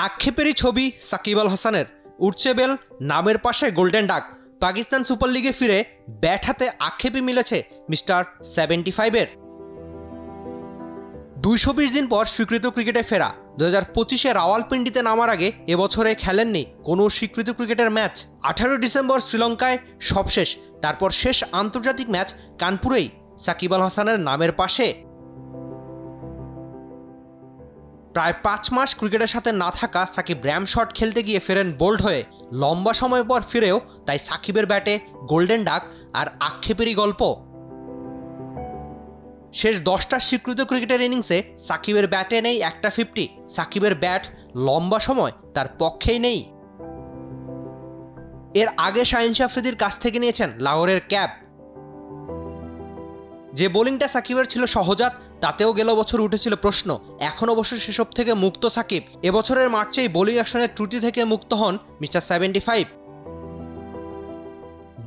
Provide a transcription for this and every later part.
আক্ষেপেরই ছবি সাকিব আল হাসানের। উঠছে বেল, নামের পাশে গোল্ডেন ডাক। পাকিস্তান সুপার লিগে ফিরে ব্যাট হাতে আক্ষেপে মিলেছে মিস্টার 75-এর। 220 দিন পর স্বীকৃত ক্রিকেটে ফেরা। 2025-এ রাওয়ালপিন্ডিতে নামার আগে এবছরে খেলেননি কোনো স্বীকৃত ক্রিকেটের ম্যাচ। 18 ডিসেম্বর শ্রীলঙ্কায় সবশেষ, তারপর শেষ আন্তর্জাতিক ম্যাচ কানপুরেই সাকিব আল হাসানের নামের পাশে। প্রায় 5 মাস ক্রিকেটের সাথে না থাকা সাকিব র্যাম শট খেলতে গিয়ে ফেরেন বোল্ড হয়ে। লম্বা সময় পর ফিরেও তাই সাকিবের ব্যাটে গোল্ডেন ডাক আর আক্ষেপেরই গল্প। শেষ 10টা স্বীকৃত ক্রিকেটের ইনিংসে সাকিবের ব্যাটে নেই একটা 50। সাকিবের ব্যাট লম্বা সময় তার পক্ষেই নেই। এর আগে শাহিন আফ্রিদির কাছ থেকে নিয়েছেন লাহোরের ক্যাপ। যে বোলিংটা সাকিবের ছিল সহজাত, তাতেও গেল বছর উঠেছিল প্রশ্ন। এখন অবশ্য সেসব থেকে মুক্ত সাকিব। এবছরের মার্চেই বোলিং অ্যাকশনের ত্রুটি থেকে মুক্ত হন মিস্টার 75।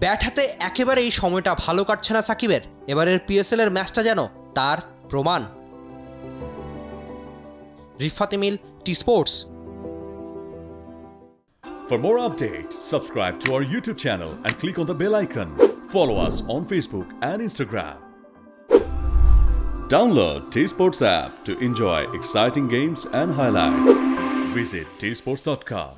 ব্যাট হাতে একেবারেই সময়টা ভালো কাটছে না সাকিবের। এবারের পিএসএল এর ম্যাচটা যেন তার প্রমাণ। Rifat Emil, T Sports. For more updates, subscribe to our YouTube channel and click on the bell icon. Follow us on Facebook and Instagram. Download T Sports app to enjoy exciting games and highlights. Visit tsports.com.